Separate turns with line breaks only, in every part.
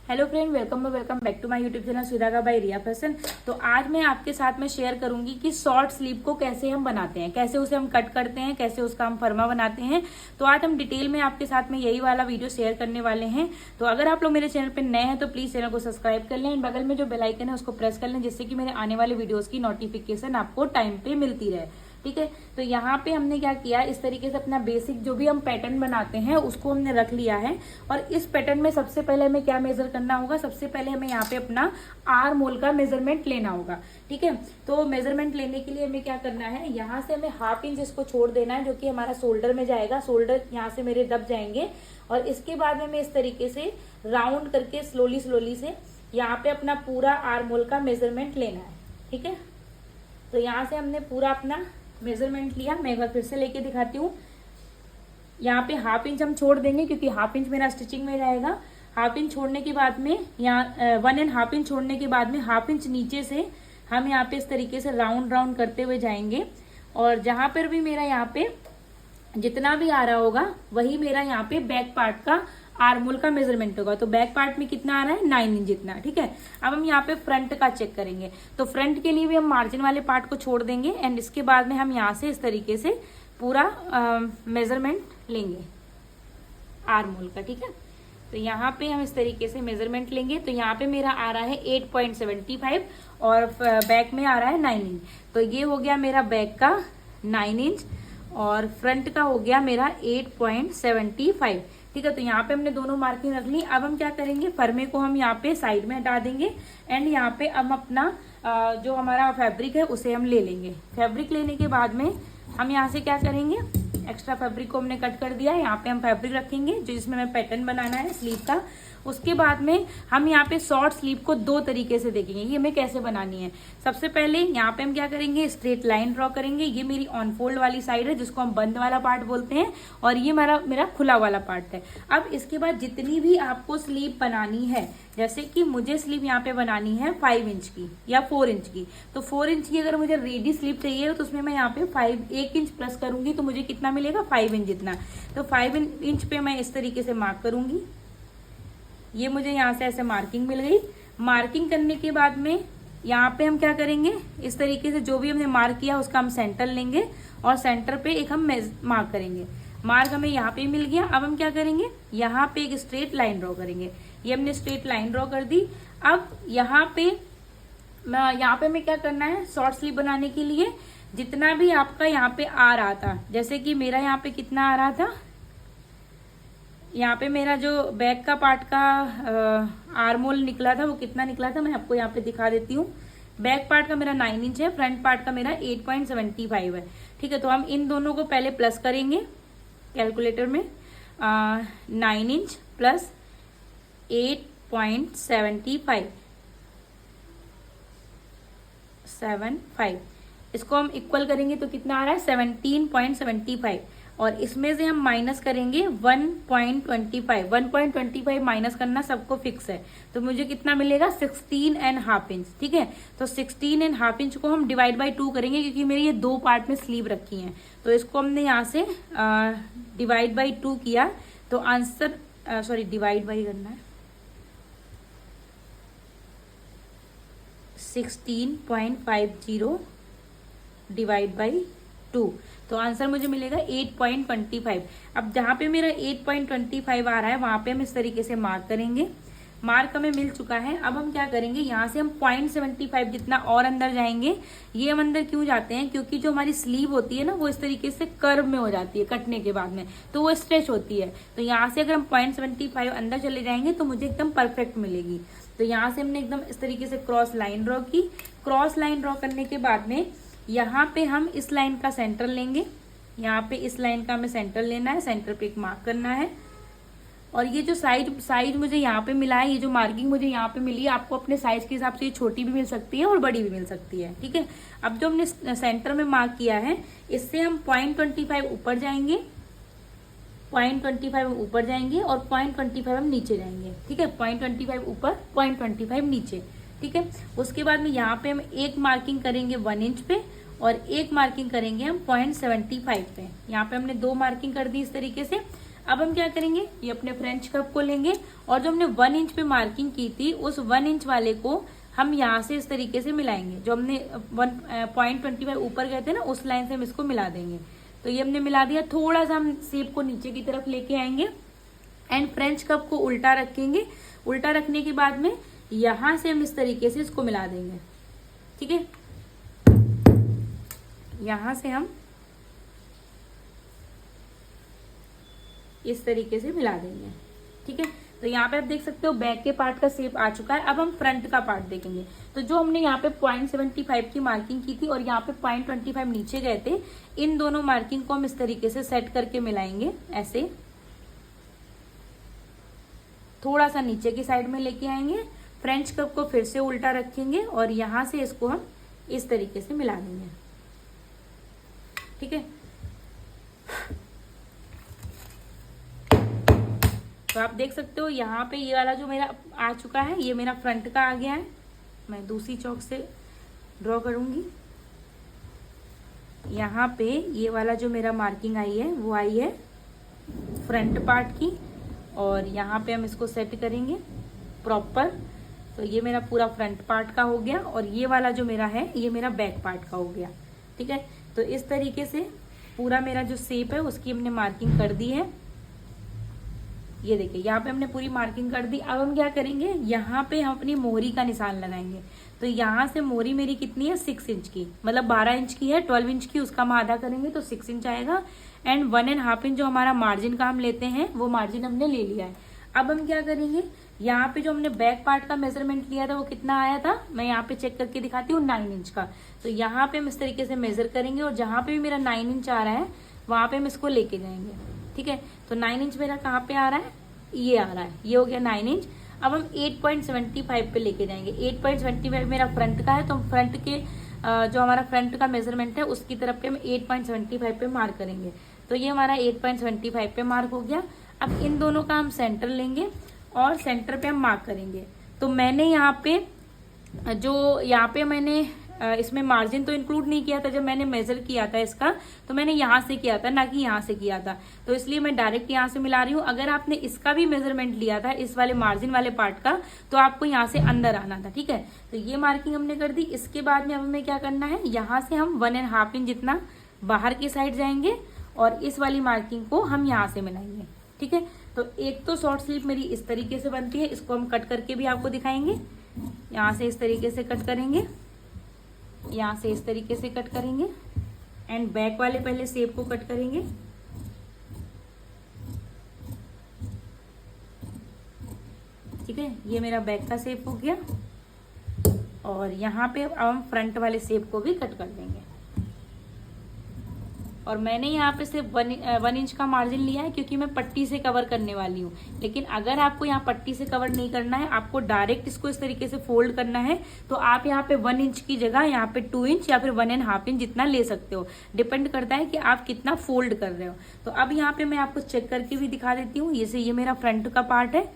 Hello friend, welcome back to my YouTube channel सुधागा by Riya fashion. तो आज मैं आपके साथ में शेयर करूंगी कि शॉर्ट स्लीव को कैसे हम बनाते हैं, कैसे उसे हम कट करते हैं, कैसे उसका हम फर्मा बनाते हैं। तो आज हम डिटेल में आपके साथ में यही वाला वीडियो शेयर करने वाले हैं। तो अगर आप लोग मेरे चैनल पर नए हैं तो प्लीज चैनल को सब्सक्राइब कर लें, बगल में जो बेल आइकन है उसको प्रेस कर लें, जिससे कि मेरे आने वाले वीडियोज की नोटिफिकेशन आपको टाइम पे मिलती रहे। ठीक है, तो यहाँ पे हमने क्या किया, इस तरीके से अपना बेसिक जो भी हम पैटर्न बनाते हैं उसको हमने रख लिया है। और इस पैटर्न में सबसे पहले हमें क्या मेजर करना होगा, सबसे पहले हमें यहाँ पे अपना आर्म होल का मेजरमेंट लेना होगा। ठीक है, तो मेजरमेंट लेने के लिए हमें क्या करना है, यहाँ से हमें हाफ इंच इसको छोड़ देना है, जो कि हमारा शोल्डर में जाएगा। शोल्डर यहाँ से मेरे दब जाएंगे और इसके बाद हमें इस तरीके से राउंड करके स्लोली से यहाँ पे अपना पूरा आर्म होल का मेजरमेंट लेना है। ठीक है, तो यहाँ से हमने पूरा अपना मेजरमेंट लिया। मैं एक बार फिर से लेके दिखाती हूँ। यहाँ पे हाफ इंच हम छोड़ देंगे क्योंकि हाफ इंच मेरा स्टिचिंग में जाएगा। हाफ इंच छोड़ने के बाद में यहाँ 1.5 इंच छोड़ने के बाद में हाफ इंच नीचे से हम यहाँ पे इस तरीके से राउंड करते हुए जाएंगे। और जहां पर भी मेरा यहाँ पे जितना भी आ रहा होगा वही मेरा यहाँ पे बैक पार्ट का आर्म होल का मेजरमेंट होगा। तो बैक पार्ट में कितना आ रहा है, 9 इंच जितना। ठीक है, अब हम यहाँ पे फ्रंट का चेक करेंगे। तो फ्रंट के लिए भी हम मार्जिन वाले पार्ट को छोड़ देंगे एंड इसके बाद में हम यहाँ से इस तरीके से पूरा मेजरमेंट लेंगे आर्म होल का। ठीक है, तो यहाँ पे हम इस तरीके से मेजरमेंट लेंगे। तो यहाँ पे मेरा आ रहा है 8.75 और बैक में आ रहा है 9 इंच। तो ये हो गया मेरा बैक का 9 इंच और फ्रंट का हो गया मेरा 8.75। ठीक है, तो यहाँ पे हमने दोनों मार्किंग रख ली। अब हम क्या करेंगे, फर्मे को हम यहाँ पे साइड में हटा देंगे एंड यहाँ पे अब अपना जो हमारा फैब्रिक है उसे हम ले लेंगे। फैब्रिक लेने के बाद में हम यहाँ से क्या करेंगे, एक्स्ट्रा फैब्रिक को हमने कट कर दिया। यहाँ पे हम फैब्रिक रखेंगे जो जिसमें हमें पैटर्न बनाना है स्लीव का। उसके बाद में हम यहाँ पे शॉर्ट स्लीव को दो तरीके से देखेंगे ये हमें कैसे बनानी है। सबसे पहले यहाँ पे हम क्या करेंगे, स्ट्रेट लाइन ड्रॉ करेंगे। ये मेरी ऑन फोल्ड वाली साइड है जिसको हम बंद वाला पार्ट बोलते हैं और ये मेरा खुला वाला पार्ट है। अब इसके बाद जितनी भी आपको स्लीव बनानी है, जैसे कि मुझे स्लीव यहाँ पे बनानी है 5 इंच की या 4 इंच की, तो 4 इंच की अगर मुझे रेडी स्लीव चाहिए तो उसमें मैं यहाँ पे 1 इंच प्लस करूंगी तो मुझे कितना मिलेगा, 5 इंच जितना। तो 5 इंच पे मैं इस तरीके से मार्क करूंगी। ये मुझे यहाँ से ऐसे मार्किंग मिल गई। मार्किंग करने के बाद में यहाँ पे हम क्या करेंगे, इस तरीके से जो भी हमने मार्क किया उसका हम सेंटर लेंगे और सेंटर पे एक हम मार्क करेंगे। मार्क हमें यहाँ पे मिल गया। अब हम क्या करेंगे, यहाँ पे एक स्ट्रेट लाइन ड्रॉ करेंगे। ये हमने स्ट्रेट लाइन ड्रॉ कर दी। अब यहाँ पे हमें क्या करना है, शॉर्ट स्लीव बनाने के लिए जितना भी आपका यहाँ पे आ रहा था, जैसे कि मेरा यहाँ पे कितना आ रहा था, यहाँ पे मेरा जो बैक का पार्ट का आर्म होल निकला था वो कितना निकला था, मैं आपको यहाँ पे दिखा देती हूँ। बैक पार्ट का मेरा 9 इंच है, फ्रंट पार्ट का मेरा 8.75 है। ठीक है, तो हम इन दोनों को पहले प्लस करेंगे कैलकुलेटर में। 9 इंच प्लस 8.75 इसको हम इक्वल करेंगे तो कितना आ रहा है, 17.75 और इसमें से हम माइनस करेंगे 1.25। 1.25 माइनस करना सबको फिक्स है, तो मुझे कितना मिलेगा, 16.5 इंच। ठीक है, तो 16.5 इंच को हम डिवाइड बाई 2 करेंगे क्योंकि मेरी ये दो पार्ट में स्लीव रखी है। तो इसको हमने यहाँ से डिवाइड बाई 2 किया तो आंसर डिवाइड बाई करना है 16.50 डिवाइड बाई 2, तो आंसर मुझे मिलेगा 8.25। अब जहां पे मेरा 8.25 आ रहा है वहां पे हम इस तरीके से मार्क करेंगे। मार्क हमें मिल चुका है। अब हम क्या करेंगे, यहाँ से हम 0.75 जितना और अंदर जाएंगे। ये हम अंदर क्यों जाते हैं, क्योंकि जो हमारी स्लीव होती है ना वो इस तरीके से कर्व में हो जाती है कटने के बाद में, तो वो स्ट्रेच होती है। तो यहाँ से अगर हम 0.75 अंदर चले जाएंगे तो मुझे एकदम परफेक्ट मिलेगी। तो यहाँ से हमने एकदम इस तरीके से क्रॉस लाइन ड्रॉ की। क्रॉस लाइन ड्रॉ करने के बाद में यहाँ पे हम इस लाइन का सेंटर लेंगे। यहाँ पे इस लाइन का हमें सेंटर लेना है, सेंटर पे एक मार्क करना है। और ये जो साइज मुझे यहाँ पे मिला है, ये जो मार्किंग मुझे यहाँ पे मिली है, आपको अपने साइज के हिसाब से ये छोटी भी मिल सकती है और बड़ी भी मिल सकती है। ठीक है, अब जो हमने सेंटर में मार्क किया है इससे हम 0.25 ऊपर जाएंगे, 0.25 ऊपर जाएंगे और 0.25 हम नीचे जाएंगे। ठीक है, 0.25 ऊपर 0.25 नीचे। ठीक है, उसके बाद में यहाँ पे हम एक मार्किंग करेंगे 1 इंच पे और एक मार्किंग करेंगे हम 0.75 पे। यहाँ पे हमने दो मार्किंग कर दी इस तरीके से। अब हम क्या करेंगे, ये अपने फ्रेंच कप को लेंगे और जो हमने 1 इंच पे मार्किंग की थी उस 1 इंच वाले को हम यहाँ से इस तरीके से मिलाएंगे। जो हमने 1.25 ऊपर गए थे ना, उस लाइन से हम इसको मिला देंगे। तो ये हमने मिला दिया। थोड़ा सा हम शेप को नीचे की तरफ लेके आएंगे एंड फ्रेंच कप को उल्टा रखेंगे। उल्टा रखने के बाद में यहां से हम इस तरीके से इसको मिला देंगे। ठीक है, यहां से हम इस तरीके से मिला देंगे। ठीक है, तो यहाँ पे आप देख सकते हो बैक के पार्ट का शेप आ चुका है। अब हम फ्रंट का पार्ट देखेंगे। तो जो हमने यहाँ पे 0.75 की मार्किंग की थी और यहाँ पे 0.25 नीचे गए थे, इन दोनों मार्किंग को हम इस तरीके से सेट करके मिलाएंगे। ऐसे थोड़ा सा नीचे की साइड में लेके आएंगे, फ्रेंच कप को फिर से उल्टा रखेंगे और यहां से इसको हम इस तरीके से मिला देंगे। ठीक है, तो आप देख सकते हो यहाँ पे ये वाला जो मेरा आ चुका है, ये मेरा फ्रंट का आ गया है। मैं दूसरी चौक से ड्रॉ करूंगी। यहाँ पे ये वाला जो मेरा मार्किंग आई है वो आई है फ्रंट पार्ट की और यहाँ पे हम इसको सेट करेंगे प्रॉपर। तो ये मेरा पूरा फ्रंट पार्ट का हो गया और ये वाला जो मेरा है ये मेरा बैक पार्ट का हो गया। ठीक है, तो इस तरीके से पूरा मेरा जो शेप है उसकी हमने मार्किंग कर दी है। ये देखिए यहाँ पे हमने पूरी मार्किंग कर दी। अब हम क्या करेंगे, यहाँ पे हम अपनी मोहरी का निशान लगाएंगे। तो यहाँ से मोहरी मेरी कितनी है, 6 इंच की, मतलब 12 इंच की है, 12 इंच की, उसका हम आधा करेंगे तो 6 इंच आएगा। एंड 1.5 इंच जो हमारा मार्जिन का हम लेते हैं वो मार्जिन हमने ले लिया है। अब हम क्या करेंगे, यहाँ पे जो हमने बैक पार्ट का मेजरमेंट लिया था वो कितना आया था, मैं यहाँ पे चेक करके दिखाती हूँ, 9 इंच का। तो यहाँ पे हम इस तरीके से मेजर करेंगे और जहाँ पे भी मेरा 9 इंच आ रहा है वहां पे हम इसको लेके जाएंगे। ठीक है, तो 9 इंच मेरा कहाँ पे आ रहा है, ये आ रहा है, ये हो गया 9 इंच। अब हम 8.75 पे लेके जाएंगे। 8.75 मेरा फ्रंट का है, तो हम फ्रंट के जो हमारा फ्रंट का मेजरमेंट है उसकी तरफ पे हम 8.75 पे मार्क करेंगे। तो ये हमारा 8.75 पे मार्क हो गया। अब इन दोनों का हम सेंटर लेंगे और सेंटर पे हम मार्क करेंगे। तो मैंने यहाँ पे मैंने इसमें मार्जिन तो इंक्लूड नहीं किया था। जब मैंने मेजर किया था इसका तो मैंने यहाँ से किया था, ना कि यहाँ से किया था, तो इसलिए मैं डायरेक्ट यहाँ से मिला रही हूँ। अगर आपने इसका भी मेजरमेंट लिया था, इस वाले मार्जिन वाले पार्ट का, तो आपको यहाँ से अंदर आना था। ठीक है, तो ये मार्किंग हमने कर दी। इसके बाद में अब हमें क्या करना है, यहाँ से हम 1.5 इंच जितना बाहर की साइड जाएंगे और इस वाली मार्किंग को हम यहाँ से मिलाएंगे। ठीक है, तो एक तो शॉर्ट स्लीव मेरी इस तरीके से बनती है, इसको हम कट करके भी आपको दिखाएंगे। यहाँ से इस तरीके से कट करेंगे, यहाँ से इस तरीके से कट करेंगे एंड बैक वाले पहले शेप को कट करेंगे। ठीक है, ये मेरा बैक का शेप हो गया और यहाँ पे अब हम फ्रंट वाले शेप को भी कट कर देंगे। और मैंने यहाँ पे सिर्फ 1 इंच का मार्जिन लिया है क्योंकि मैं पट्टी से कवर करने वाली हूँ। लेकिन अगर आपको यहाँ पट्टी से कवर नहीं करना है, आपको डायरेक्ट इसको इस तरीके से फोल्ड करना है, तो आप यहाँ पे 1 इंच की जगह यहाँ पे 2 इंच या फिर 1.5 इंच जितना ले सकते हो। डिपेंड करता है कि आप कितना फोल्ड कर रहे हो। तो अब यहाँ पे मैं आपको चेक करके भी दिखा देती हूँ। जैसे ये मेरा फ्रंट का पार्ट है,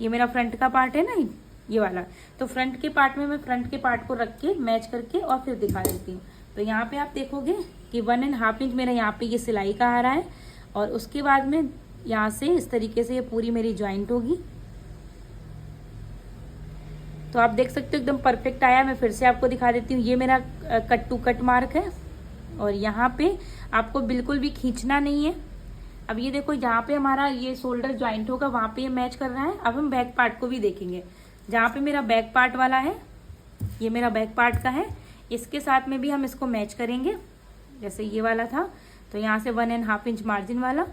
ये मेरा फ्रंट का पार्ट है ना, ये वाला। तो फ्रंट के पार्ट में मैं फ्रंट के पार्ट को रख के मैच करके और फिर दिखा देती हूँ। तो यहाँ पे आप देखोगे कि 1.5 इंच मेरा यहाँ पे ये सिलाई का आ रहा है और उसके बाद में यहाँ से इस तरीके से ये पूरी मेरी ज्वाइंट होगी। तो आप देख सकते हो एकदम परफेक्ट आया। मैं फिर से आपको दिखा देती हूँ। ये मेरा कट टू कट मार्क है और यहाँ पे आपको बिल्कुल भी खींचना नहीं है। अब ये देखो, जहाँ पे हमारा ये शोल्डर ज्वाइंट होगा वहाँ पे ये मैच कर रहा है। अब हम बैक पार्ट को भी देखेंगे। जहाँ पे मेरा बैक पार्ट वाला है, ये मेरा बैक पार्ट का है, इसके साथ में भी हम इसको मैच करेंगे। जैसे ये वाला था तो यहाँ से 1.5 इंच मार्जिन वाला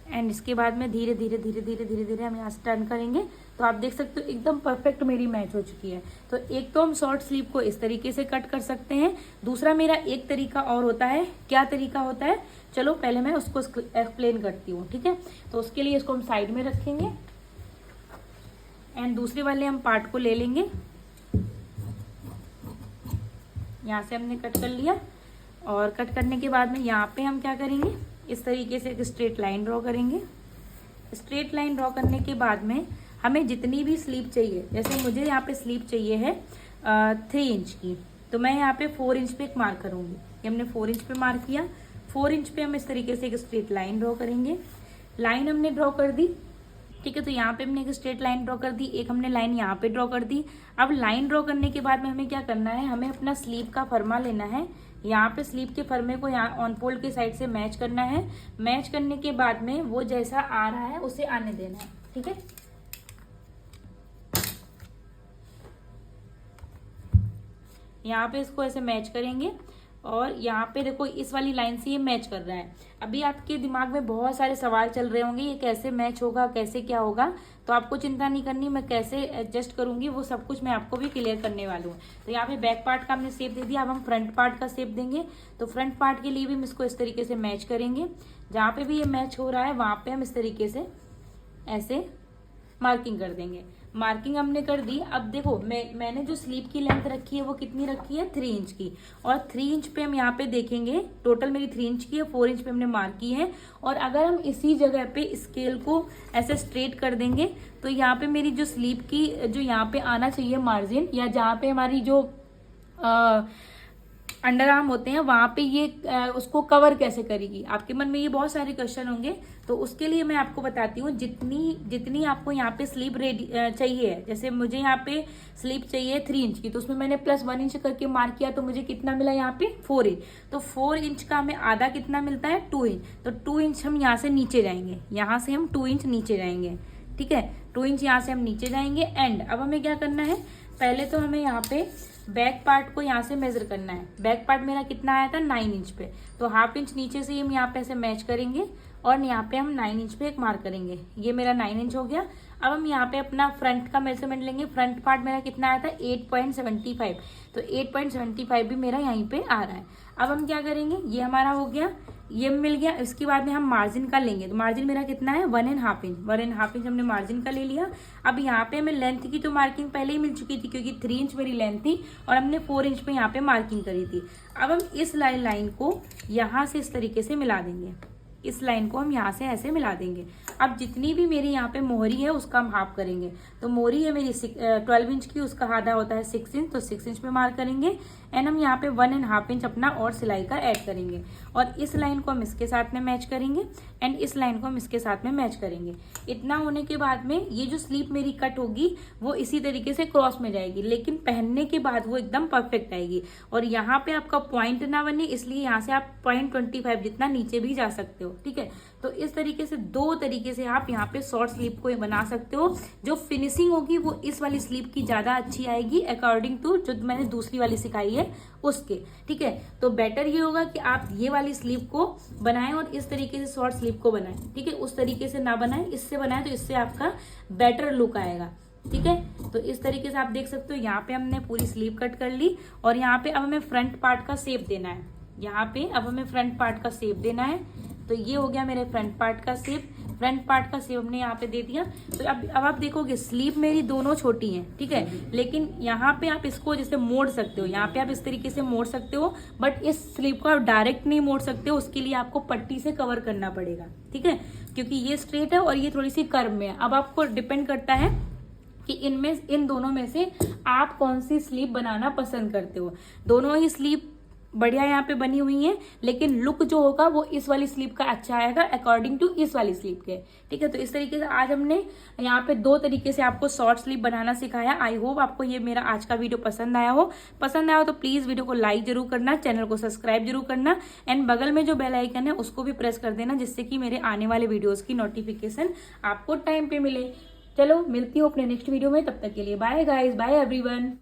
एंड इसके बाद में धीरे धीरे धीरे धीरे धीरे धीरे हम यहाँ से टर्न करेंगे। तो आप देख सकते हो एकदम परफेक्ट मेरी मैच हो चुकी है। तो एक तो हम शॉर्ट स्लीव को इस तरीके से कट कर सकते हैं। दूसरा मेरा एक तरीका और होता है। क्या तरीका होता है, चलो पहले मैं उसको एक्सप्लेन करती हूँ। ठीक है, तो उसके लिए इसको हम साइड में रखेंगे एंड दूसरे वाले हम पार्ट को ले लेंगे। यहाँ से हमने कट कर लिया और कट करने के बाद में यहाँ पे हम क्या करेंगे, इस तरीके से एक स्ट्रेट लाइन ड्रॉ करेंगे। स्ट्रेट लाइन ड्रॉ करने के बाद में हमें जितनी भी स्लीव चाहिए, जैसे मुझे यहाँ पे स्लीव चाहिए है 3 इंच की, तो मैं यहाँ पे 4 इंच पे एक मार्क करूंगी। ये हमने 4 इंच पे मार्क किया। 4 इंच पे हम इस तरीके से एक स्ट्रेट लाइन ड्रॉ करेंगे। लाइन हमने ड्रॉ कर दी, ठीक है। तो यहाँ पे हमने एक स्ट्रेट लाइन ड्रॉ कर दी, एक हमने लाइन यहाँ पे ड्रॉ कर दी। अब लाइन ड्रॉ करने के बाद में हमें क्या करना है, हमें अपना स्लीव का फरमा लेना है। यहाँ पे स्लीव के फरमे को यहाँ ऑन फोल्ड के साइड से मैच करना है। मैच करने के बाद में वो जैसा आ रहा है उसे आने देना है, ठीक है। यहाँ पे इसको ऐसे मैच करेंगे और यहाँ पे देखो इस वाली लाइन से ये मैच कर रहा है। अभी आपके दिमाग में बहुत सारे सवाल चल रहे होंगे, ये कैसे मैच होगा, कैसे क्या होगा। तो आपको चिंता नहीं करनी, मैं कैसे एडजस्ट करूंगी वो सब कुछ मैं आपको भी क्लियर करने वाली हूँ। तो यहाँ पे बैक पार्ट का हमने शेप दे दिया, अब हम फ्रंट पार्ट का शेप देंगे। तो फ्रंट पार्ट के लिए भी हम इसको इस तरीके से मैच करेंगे। जहाँ पे भी ये मैच हो रहा है वहां पे हम इस तरीके से ऐसे मार्किंग कर देंगे। मार्किंग हमने कर दी। अब देखो मैंने जो स्लीव की लेंथ रखी है वो कितनी रखी है, 3 इंच की। और 3 इंच पे हम यहाँ पे देखेंगे, टोटल मेरी 3 इंच की है, 4 इंच पे हमने मार्क की है। और अगर हम इसी जगह पे स्केल को ऐसे स्ट्रेट कर देंगे तो यहाँ पे मेरी जो स्लीव की जो यहाँ पे आना चाहिए मार्जिन, या जहाँ पे हमारी जो अंडर आर्म होते हैं वहां पे ये उसको कवर कैसे करेगी। आपके मन में ये बहुत सारे क्वेश्चन होंगे, तो उसके लिए मैं आपको बताती हूँ। जितनी आपको यहाँ पे स्लीव रेडी चाहिए है, जैसे मुझे यहाँ पे स्लीव चाहिए 3 इंच की, तो उसमें मैंने +1 इंच करके मार्क किया, तो मुझे कितना मिला यहाँ पे 4 इंच। तो 4 इंच का हमें आधा कितना मिलता है, 2 इंच। तो 2 इंच हम यहाँ से नीचे जाएंगे, यहाँ से हम 2 इंच नीचे जाएंगे, ठीक है। 2 इंच यहाँ से हम नीचे जाएंगे। एंड अब हमें क्या करना है, पहले तो हमें यहाँ पे बैक पार्ट को यहाँ से मेजर करना है। बैक पार्ट मेरा कितना आया था, 9 इंच पे। तो ½ इंच नीचे से हम यहाँ पे ऐसे मैच करेंगे और यहाँ पे हम 9 इंच पे एक मार्क करेंगे। ये मेरा 9 इंच हो गया। अब हम यहाँ पे अपना फ्रंट का मेजरमेंट लेंगे। फ्रंट पार्ट मेरा कितना आया था, 8.75। तो 8.75 भी मेरा यहीं पे आ रहा है। अब हम क्या करेंगे, ये हमारा हो गया, ये मिल गया। इसके बाद में हम मार्जिन का लेंगे। तो मार्जिन मेरा कितना है, 1.5 इंच। 1.5 इंच हमने मार्जिन का ले लिया। अब यहाँ पे हमें लेंथ की तो मार्किंग पहले ही मिल चुकी थी, क्योंकि 3 इंच मेरी लेंथ थी और हमने 4 इंच पे यहाँ पे मार्किंग करी थी। अब हम इस लाइन को यहाँ से इस तरीके से मिला देंगे। इस लाइन को हम यहाँ से ऐसे मिला देंगे। अब जितनी भी मेरी यहाँ पे मोहरी है उसका हम हाफ करेंगे। तो मोहरी है मेरी 12 इंच की, उसका आधा होता है 6 इंच। तो 6 इंच पे मार्क करेंगे। एंड हम यहाँ पे 1.5 इंच अपना और सिलाई का ऐड करेंगे। और इस लाइन को हम इसके साथ में मैच करेंगे एंड इस लाइन को हम इसके साथ में मैच करेंगे। इतना होने के बाद में ये जो स्लीव मेरी कट होगी वो इसी तरीके से क्रॉस में जाएगी, लेकिन पहनने के बाद वो एकदम परफेक्ट आएगी। और यहाँ पे आपका पॉइंट ना बने, इसलिए यहाँ से आप 0.25 जितना नीचे भी जा सकते हो, ठीक है। तो इस तरीके से 2 तरीके से आप यहाँ पे शॉर्ट स्लीव को बना सकते हो। जो फिनिशिंग होगी वो इस वाली स्लीव की ज्यादा अच्छी आएगी अकॉर्डिंग टू जो मैंने दूसरी वाली सिखाई है उसके, ठीक है। तो बेटर ये होगा कि आप ये वाली स्लीव को बनाएं और इस तरीके से शॉर्ट स्लीव को बनाएं, ठीक है। उस तरीके से ना बनाएं, इससे बनाएं तो इससे आपका बेटर लुक आएगा, ठीक है। तो इस तरीके से आप देख सकते हो यहाँ पे हमने पूरी स्लीव कट कर ली। और यहाँ पे अब हमें फ्रंट पार्ट का शेप देना है। यहाँ पे अब हमें फ्रंट पार्ट का शेप देना है। तो ये हो गया मेरे फ्रंट पार्ट का शेप। फ्रंट पार्ट का शेप हमने यहाँ पे दे दिया। तो अब आप देखोगे स्लीव मेरी दोनों छोटी हैं, ठीक है, लेकिन यहाँ पे आप इसको जैसे मोड़ सकते हो, यहाँ पे आप इस तरीके से मोड़ सकते हो, बट इस स्लीव को आप डायरेक्ट नहीं मोड़ सकते हो। उसके लिए आपको पट्टी से कवर करना पड़ेगा, ठीक है, क्योंकि ये स्ट्रेट है और ये थोड़ी सी कर्व में है। अब आपको डिपेंड करता है कि इन दोनों में से आप कौन सी स्लीव बनाना पसंद करते हो। दोनों ही स्लीव बढ़िया यहाँ पे बनी हुई है, लेकिन लुक जो होगा वो इस वाली स्लीव का अच्छा आएगा अकॉर्डिंग टू इस वाली स्लीव के, ठीक है। तो इस तरीके से आज हमने यहाँ पे 2 तरीके से आपको शॉर्ट स्लीव बनाना सिखाया। आई होप आपको ये मेरा आज का वीडियो पसंद आया हो। पसंद आया हो तो प्लीज वीडियो को लाइक जरूर करना, चैनल को सब्सक्राइब जरूर करना एंड बगल में जो बेल आइकन है उसको भी प्रेस कर देना, जिससे कि मेरे आने वाले वीडियोज की नोटिफिकेशन आपको टाइम पे मिले। चलो मिलती हूँ अपने नेक्स्ट वीडियो में, तब तक के लिए बाय गाइज, बाय एवरीवन।